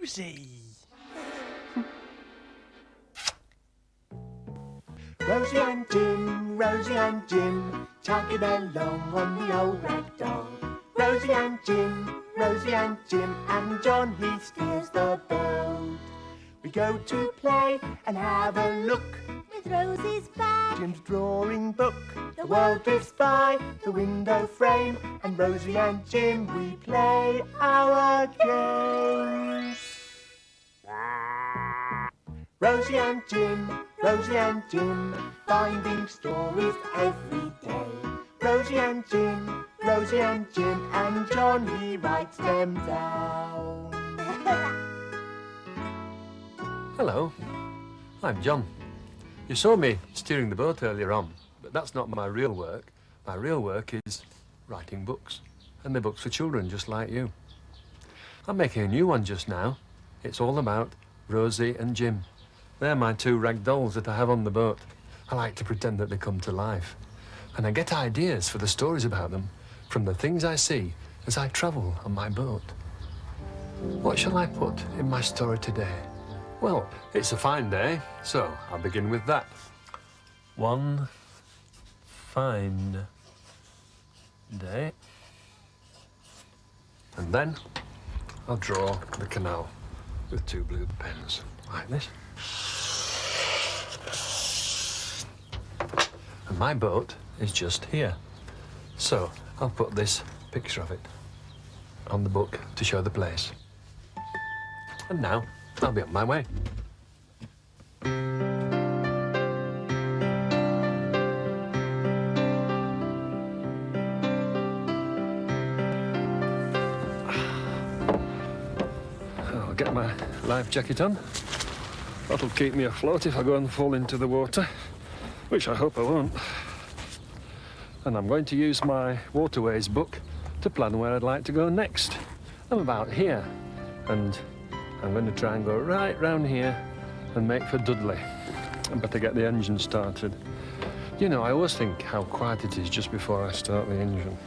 Rosie. Rosie and Jim, chugging along on the old rag doll. Rosie and Jim, and John, he steers the boat. We go to play and have a look with Rosie's bag, Jim's drawing book. The world drifts by the window frame, and Rosie and Jim, we play our games. Rosie and Jim, finding stories every day. Rosie and Jim, and John, he writes them down. Hello, I'm John. You saw me steering the boat earlier on, but that's not my real work. My real work is writing books, and they're books for children just like you. I'm making a new one just now. It's all about Rosie and Jim. They're my two rag dolls that I have on the boat. I like to pretend that they come to life. And I get ideas for the stories about them from the things I see as I travel on my boat. What shall I put in my story today? Well, it's a fine day, so I'll begin with that. One fine day. And then I'll draw the canal with two blue pens, like this. And my boat is just here. So I'll put this picture of it on the book to show the place. And now I'll be on my way. I'll get my life jacket on. That'll keep me afloat if I go and fall into the water, which I hope I won't. And I'm going to use my waterways book to plan where I'd like to go next. I'm about here, and I'm going to try and go right round here and make for Dudley. I better get the engine started. You know, I always think how quiet it is just before I start the engine.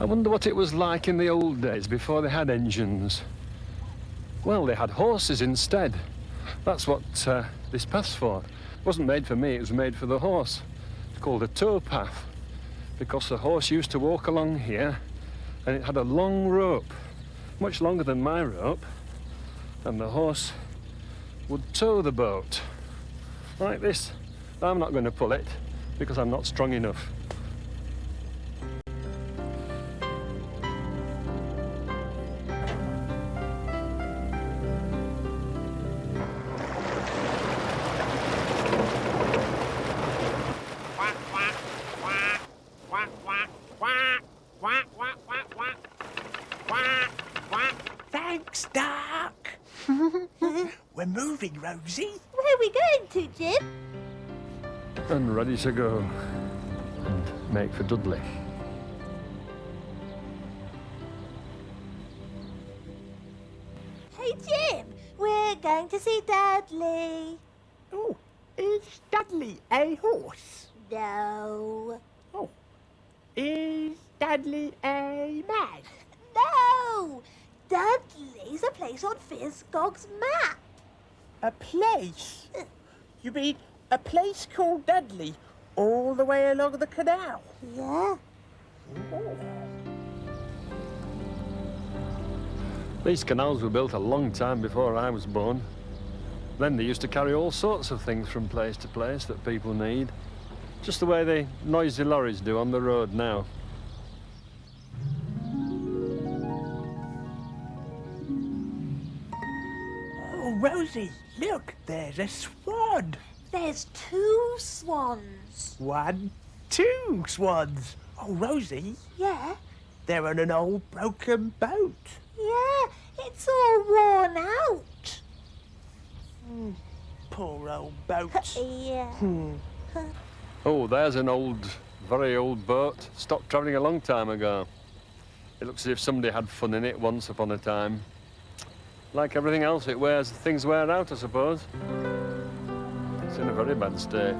I wonder what it was like in the old days before they had engines. Well, they had horses instead. That's what this path's for. It wasn't made for me, it was made for the horse. It's called a tow path, because the horse used to walk along here, and it had a long rope, much longer than my rope, and the horse would tow the boat, like this. I'm not going to pull it, because I'm not strong enough. Thanks, Duck. We're moving, Rosie. Where are we going to, Jim? And ready to go and make for Dudley. Hey, Jim, we're going to see Dudley. Oh, is Dudley a horse? No. Oh, is Dudley a man? No! Dudley's a place on Fizgog's map. A place? You mean a place called Dudley all the way along the canal? Yeah. Oh. These canals were built a long time before I was born. Then they used to carry all sorts of things from place to place that people need, just the way the noisy lorries do on the road now. Oh, Rosie, look, there's a swan. There's 2 swans. 1, 2 swans. Oh, Rosie, Yeah? they're on an old broken boat. Yeah, it's all worn out. Poor old boat. Yeah. Oh, there's an old, very old boat. Stopped travelling a long time ago. It looks as if somebody had fun in it once upon a time. Like everything else, things wear out, I suppose. It's in a very bad state.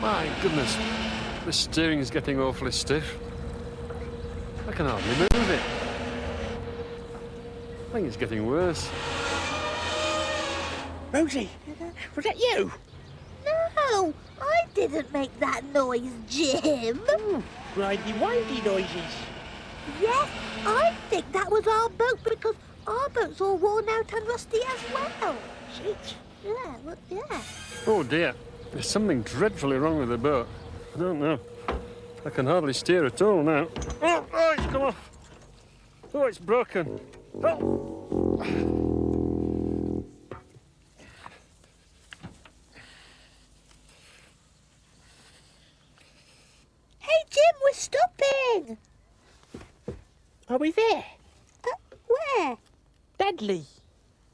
My goodness, the steering's getting awfully stiff. I can hardly move it. I think it's getting worse. Rosie, was that you? No, I didn't make that noise, Jim. Grindy windy noises. Yes, I think that was our boat because our boat's all worn out and rusty as well. Shit. Yeah, well, yeah. Oh dear, there's something dreadfully wrong with the boat. I don't know. I can hardly steer at all now. Oh, it's come off. Oh, it's broken. Oh. Hey, Jim, we're stopping. Are we there? Where? Dudley.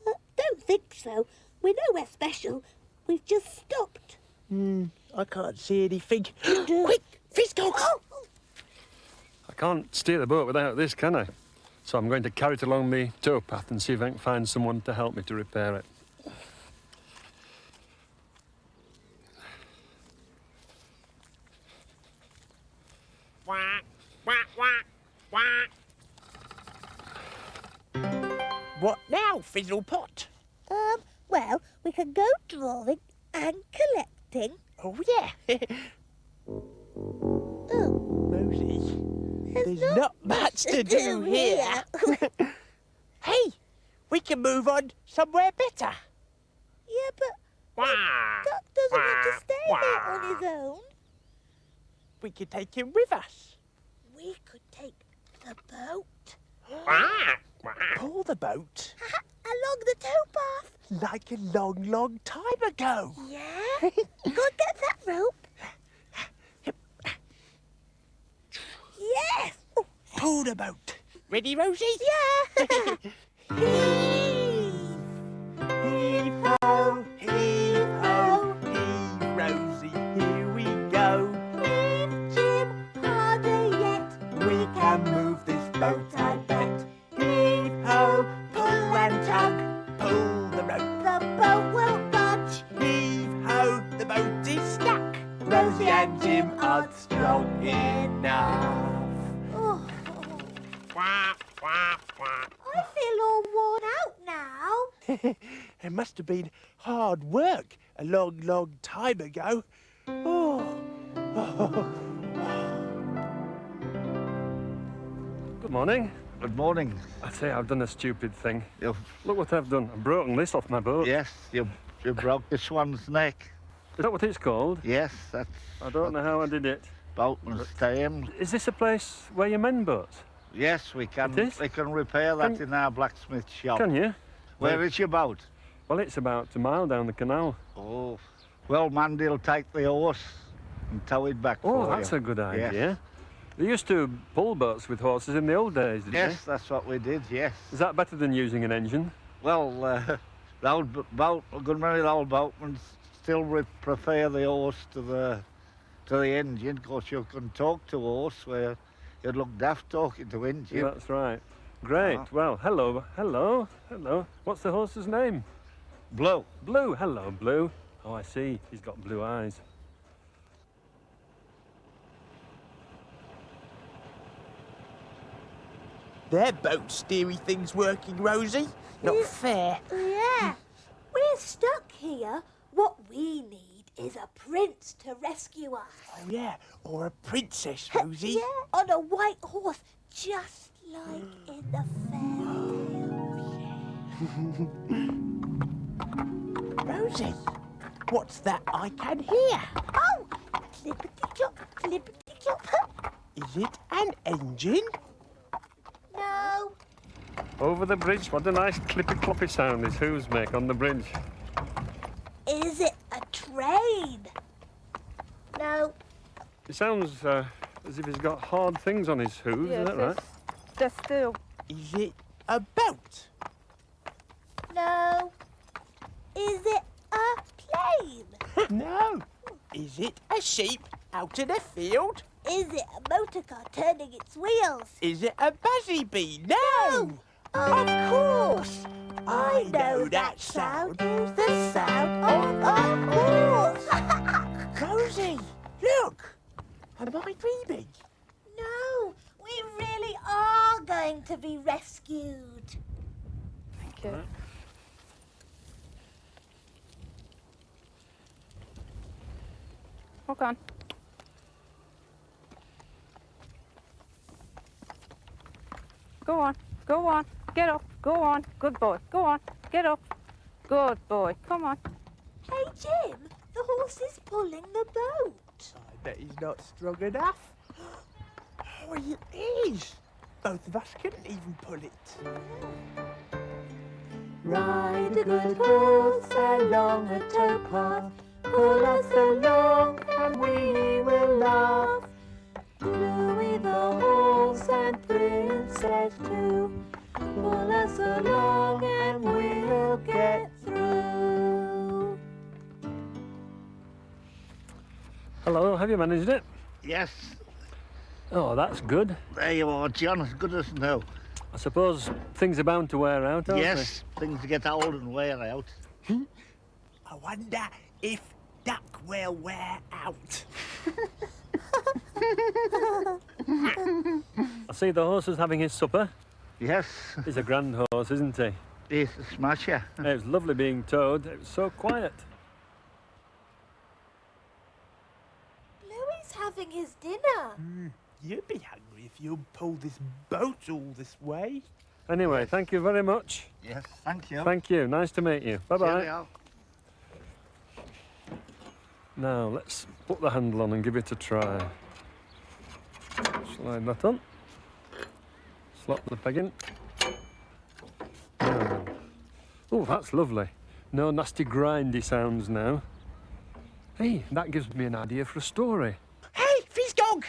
Don't think so. We're nowhere special. We've just stopped. I can't see anything. Quick, Fizcock! Oh, I can't steer the boat without this, can I? So I'm going to carry it along the towpath and see if I can find someone to help me to repair it. Quack, quack, quack, quack. What now, Fizzlepot? well, we can go drawing and collecting. Oh, yeah. Oh, Rosie, there's not much to do here. Hey, we can move on somewhere better. Yeah, but Quack, Duck doesn't want to stay quack, here on his own. We could take him with us. We could take the boat Quack, quack. Pull the boat along the towpath. like a long, long time ago. Yeah? Go and get that rope. Yes! Oh, Pull the boat. Ready, Rosie? yeah! Heave ho, heave ho, heave, Rosie, here we go. Heave, Jim, harder yet. We can move this boat, I bet. Heave ho, pull and tug, pull the rope. The boat won't budge. Heave ho, the boat is stuck. Rosie and Jim aren't strong enough. Oh, Quack, quack, quack. I feel all worn out now. It must have been hard work a long, long time ago. Oh. Good morning. Good morning. I say I've done a stupid thing. You've, Look what I've done. I've broken this off my boat. yes, you broke the swan's neck. Is that what it's called? Yes, that's I don't know how I did it. boatman's time. Is this a place where you mend boats? Yes, we It can. is? We can repair that Can- in our blacksmith shop. Can you? Where is your boat? Well, it's about a mile down the canal. Oh, well, Mandy will take the horse and tow it back Oh, for that's you. a good Yes. idea. They used to pull boats with horses in the old days, didn't Yes, that's what we did. Yes. they? Is that better than using an engine? Well, the old boat, a good many of the old boatmen still prefer the horse to the engine, because you can talk to a horse where you'd look daft talking to engine. That's right. Great. Ah. Well, hello. What's the horse's name? Blue. Blue. Hello, Blue. Oh, I see. He's got blue eyes. Their boat steery thing's working, Rosie. Not fair. Yeah. We're stuck here. What we need is a prince to rescue us. Oh, yeah. Or a princess, Rosie. Yeah, on a white horse, just like in the fairy tale. Rosie, what's that I can hear? Oh, clippity-clop, clippity-clop. Is it an engine? No, Over the bridge. What a nice clippy-cloppy sound his hooves make on the bridge. is it a train? No, It sounds as if he's got hard things on his hooves, is that right? Just still. Is it a boat? no. Is it a plane? No. Is it a sheep out in a field? Is it a motor car turning its wheels? Is it a buzzy bee? No. Of course. I know that sound. is the sound of a horse. Rosie, Am I dreaming? No, we really are going to be rescued. Thank you. Walk on. Go on, go on, get up, go on, good boy, go on, get up, good boy, come on. Hey, Jim, the horse is pulling the boat. I bet he's not strong enough. Oh, he is. Both of us couldn't even pull it. Ride a good horse along a towpath, pull us along and we will laugh. Louie the horse and Princess too, pull us along and we'll get through. Hello, have you managed it? Yes, Oh, that's good. there you are, John, as good as new. I suppose things are bound to wear out, aren't Yes, things get old and wear out. I wonder if duck will wear out. they? I see the horse is having his supper. Yes, He's a grand horse, isn't he? it's a smasher. It was lovely being towed. It was so quiet. Louie's having his dinner. You'd be hungry if you pulled this boat all this way. Anyway, thank you very much. Yes, thank you. Thank you. Nice to meet you. Bye-bye. Cheerio. Now, let's put the handle on and give it a try. Slide that on. Slot the peg in. Oh, that's lovely. No nasty grindy sounds now. Hey, that gives me an idea for a story. Hey, fish dog!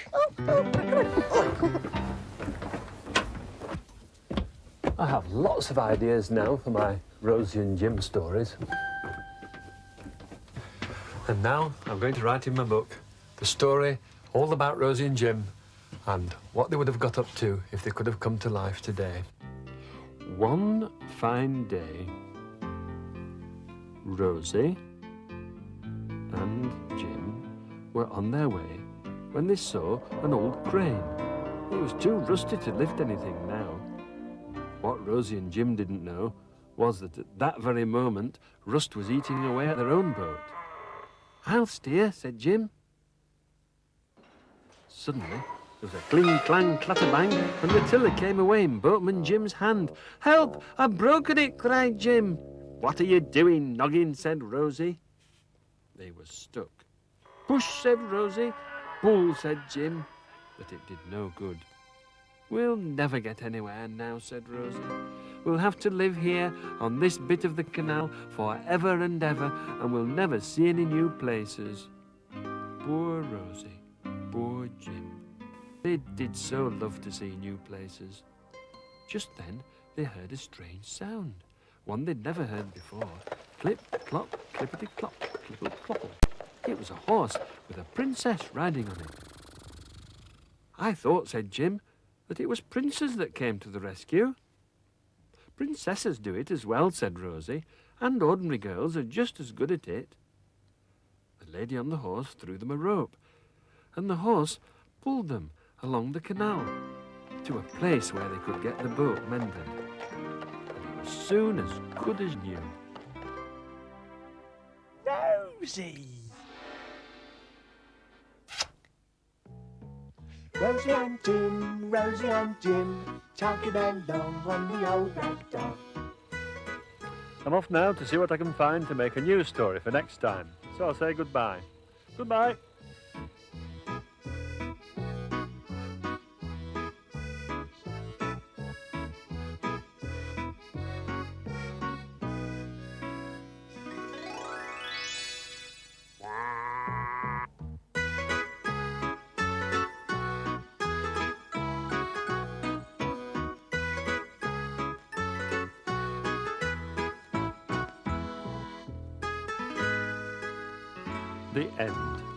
I have lots of ideas now for my Rosie and Jim stories. And now I'm going to write in my book the story all about Rosie and Jim and what they would have got up to if they could have come to life today. One fine day, Rosie and Jim were on their way when they saw an old crane. It was too rusty to lift anything now. What Rosie and Jim didn't know was that at that very moment, rust was eating away at their own boat. "I'll steer," said Jim. Suddenly, there was a cling, clang, clatter, bang, and the tiller came away in Boatman Jim's hand. "Help! I've broken it!" cried Jim. "What are you doing, Noggin?" said Rosie. They were stuck. "Push," said Rosie. "Pull," said Jim. But it did no good. "We'll never get anywhere now," said Rosie. "We'll have to live here on this bit of the canal forever and ever, and we'll never see any new places." Poor Rosie, poor Jim. They did so love to see new places. Just then, they heard a strange sound, one they'd never heard before. Clip, clop, clippity-clop, clipple-clopple. It was a horse with a princess riding on it. "I thought," said Jim, "that it was princes that came to the rescue." "Princesses do it as well," said Rosie, "and ordinary girls are just as good at it." The lady on the horse threw them a rope, and the horse pulled them along the canal to a place where they could get the boat mended. And it was soon as good as new. Rosie! Rosie and Jim, chugging along on the old rag doll. I'm off now to see what I can find to make a new story for next time. So I'll say goodbye. Goodbye. The end.